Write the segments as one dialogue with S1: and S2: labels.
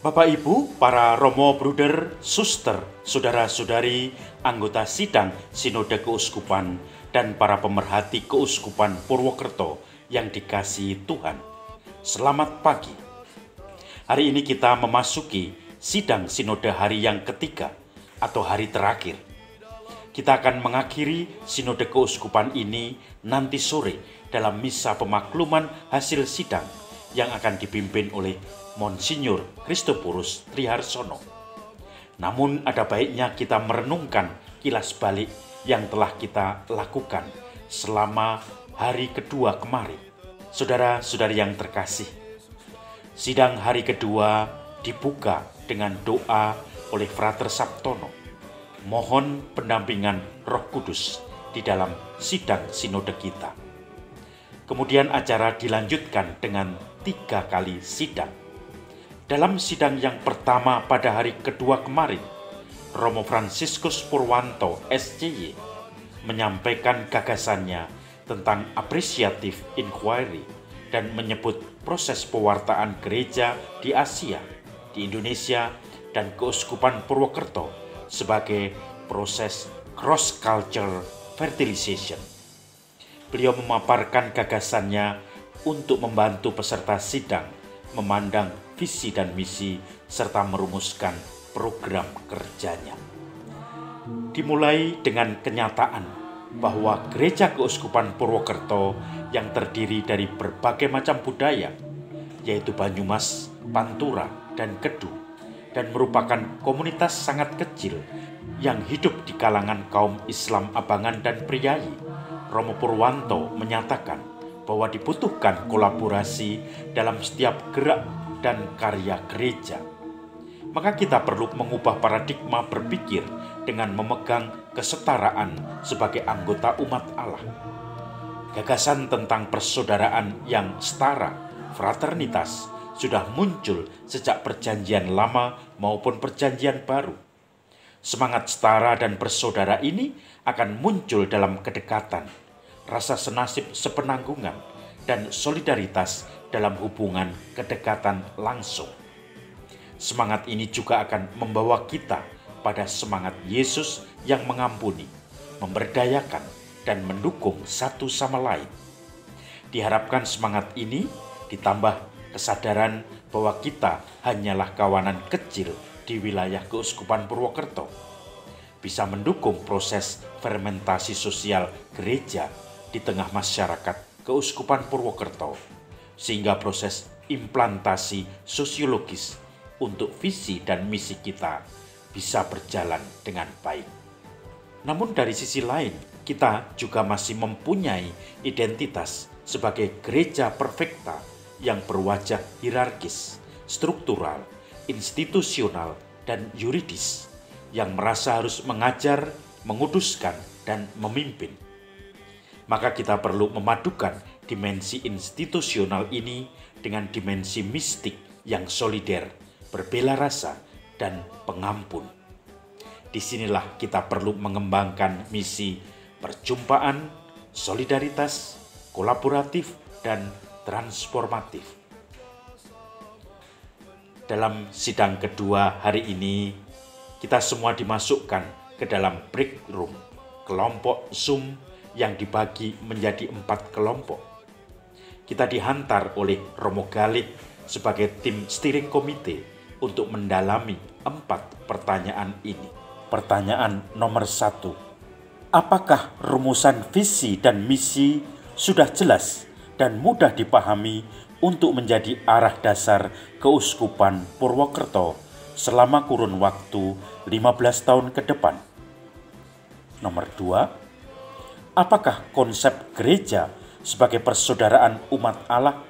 S1: Bapak Ibu, para Romo Bruder, Suster, Saudara-saudari, anggota sidang Sinode Keuskupan, dan para pemerhati Keuskupan Purwokerto yang dikasihi Tuhan. Selamat pagi. Hari ini kita memasuki sidang Sinode hari yang ketiga atau hari terakhir. Kita akan mengakhiri Sinode Keuskupan ini nanti sore dalam misa pemakluman hasil sidang yang akan dipimpin oleh Monsinyur Christophorus Triharsono. Namun ada baiknya kita merenungkan kilas balik yang telah kita lakukan selama hari kedua kemarin. Saudara-saudari yang terkasih, sidang hari kedua dibuka dengan doa oleh Frater Sabtono. Mohon pendampingan Roh Kudus di dalam sidang sinode kita. Kemudian acara dilanjutkan dengan 3 kali sidang. Dalam sidang yang pertama pada hari kedua kemarin, Romo Fransiskus Purwanto, SCY, menyampaikan gagasannya tentang appreciative inquiry dan menyebut proses pewartaan gereja di Asia, di Indonesia, dan Keuskupan Purwokerto sebagai proses cross-cultural fertilization. Beliau memaparkan gagasannya untuk membantu peserta sidang memandang visi dan misi serta merumuskan program kerjanya. Dimulai dengan kenyataan bahwa Gereja Keuskupan Purwokerto yang terdiri dari berbagai macam budaya, yaitu Banyumas, Pantura, dan Kedu, dan merupakan komunitas sangat kecil yang hidup di kalangan kaum Islam Abangan dan Priayi. Romo Purwanto menyatakan bahwa dibutuhkan kolaborasi dalam setiap gerak dan karya gereja. Maka kita perlu mengubah paradigma berpikir dengan memegang kesetaraan sebagai anggota umat Allah. Gagasan tentang persaudaraan yang setara, fraternitas, sudah muncul sejak perjanjian lama maupun perjanjian baru. Semangat setara dan bersaudara ini akan muncul dalam kedekatan, rasa senasib sepenanggungan, dan solidaritas dalam hubungan kedekatan langsung. Semangat ini juga akan membawa kita pada semangat Yesus yang mengampuni, memberdayakan, dan mendukung satu sama lain. Diharapkan semangat ini ditambah kesadaran bahwa kita hanyalah kawanan kecil di wilayah Keuskupan Purwokerto, bisa mendukung proses fermentasi sosial gereja di tengah masyarakat Keuskupan Purwokerto, sehingga proses implantasi sosiologis untuk visi dan misi kita bisa berjalan dengan baik. Namun dari sisi lain, kita juga masih mempunyai identitas sebagai gereja perfekta yang berwajah hierarkis, struktural, institusional, dan yuridis, yang merasa harus mengajar, menguduskan, dan memimpin. Maka kita perlu memadukan dimensi institusional ini dengan dimensi mistik yang solider, berbela rasa, dan pengampun. Disinilah kita perlu mengembangkan misi perjumpaan, solidaritas, kolaboratif, dan transformatif. Dalam sidang kedua hari ini, kita semua dimasukkan ke dalam break room, kelompok Zoom yang dibagi menjadi 4 kelompok. Kita dihantar oleh Romo Galih sebagai tim steering komite untuk mendalami 4 pertanyaan ini. Pertanyaan nomor 1. Apakah rumusan visi dan misi sudah jelas dan mudah dipahami untuk menjadi arah dasar Keuskupan Purwokerto selama kurun waktu 15 tahun ke depan? Nomor 2. Apakah konsep gereja sebagai persaudaraan umat Allah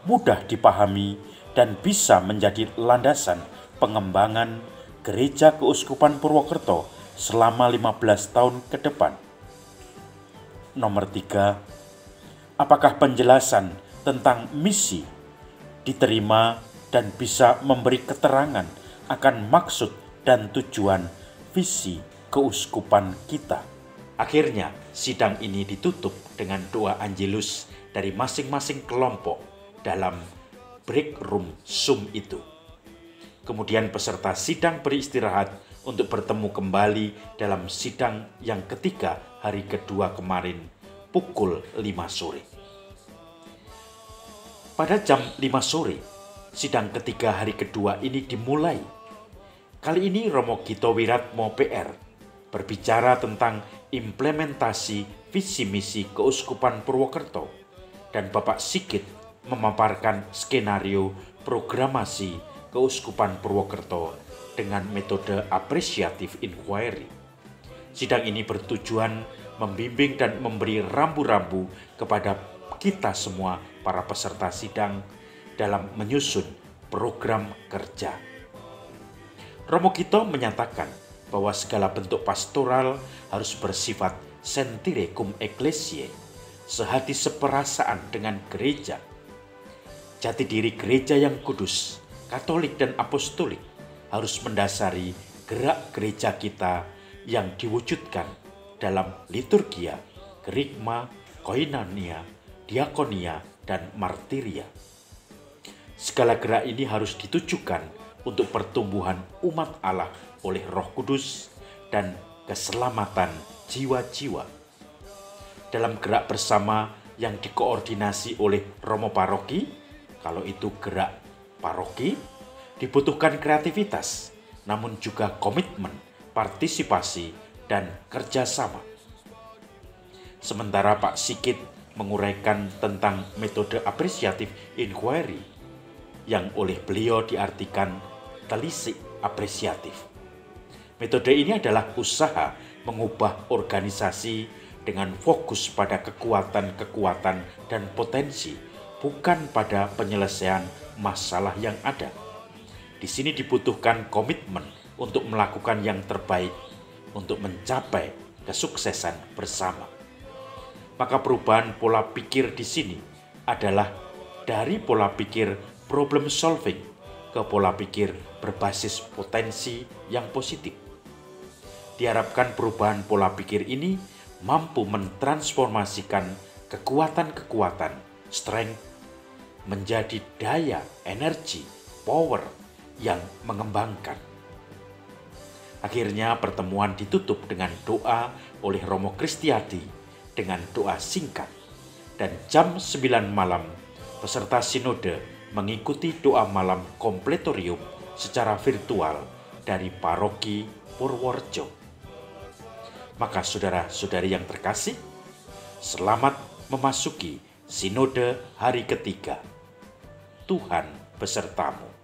S1: mudah dipahami dan bisa menjadi landasan pengembangan Gereja Keuskupan Purwokerto selama 15 tahun ke depan? Nomor 3. Apakah penjelasan tentang misi diterima dan bisa memberi keterangan akan maksud dan tujuan visi keuskupan kita? Akhirnya, sidang ini ditutup dengan doa Angelus dari masing-masing kelompok dalam break room Zoom itu. Kemudian peserta sidang beristirahat untuk bertemu kembali dalam sidang yang ketiga hari kedua kemarin pukul 5 sore. Pada jam 5 sore, sidang ketiga hari kedua ini dimulai. Kali ini Romo Gito Wiratmo PR berbicara tentang implementasi visi misi Keuskupan Purwokerto dan Bapak Sigit memaparkan skenario programasi Keuskupan Purwokerto dengan metode apresiatif inquiry. Sidang ini bertujuan membimbing dan memberi rambu-rambu kepada kita semua para peserta sidang dalam menyusun program kerja. Romo Gito menyatakan bahwa segala bentuk pastoral harus bersifat sentire cum ecclesiae, sehati seperasaan dengan gereja. Jati diri gereja yang kudus, katolik dan apostolik harus mendasari gerak gereja kita yang diwujudkan dalam liturgia, kerigma, koinonia, diakonia, dan martiria. Segala gerak ini harus ditujukan untuk pertumbuhan umat Allah oleh Roh Kudus dan keselamatan jiwa-jiwa. Dalam gerak bersama yang dikoordinasi oleh Romo Paroki, kalau itu gerak paroki, dibutuhkan kreativitas, namun juga komitmen, partisipasi, dan kerjasama. Sementara Pak Sigit menguraikan tentang metode apresiatif inquiry yang oleh beliau diartikan telisik apresiatif. Metode ini adalah usaha mengubah organisasi dengan fokus pada kekuatan-kekuatan dan potensi, bukan pada penyelesaian masalah yang ada. Di sini dibutuhkan komitmen untuk melakukan yang terbaik untuk mencapai kesuksesan bersama. Maka perubahan pola pikir di sini adalah dari pola pikir problem solving ke pola pikir berbasis potensi yang positif. Diharapkan perubahan pola pikir ini mampu mentransformasikan kekuatan-kekuatan, strength, menjadi daya, energi, power yang mengembangkan. Akhirnya pertemuan ditutup dengan doa oleh Romo Kristiadi dengan doa singkat, dan jam 9 malam peserta sinode mengikuti doa malam kompletorium secara virtual dari Paroki Purworejo. Maka saudara-saudari yang terkasih, selamat memasuki sinode hari ketiga. Tuhan besertamu.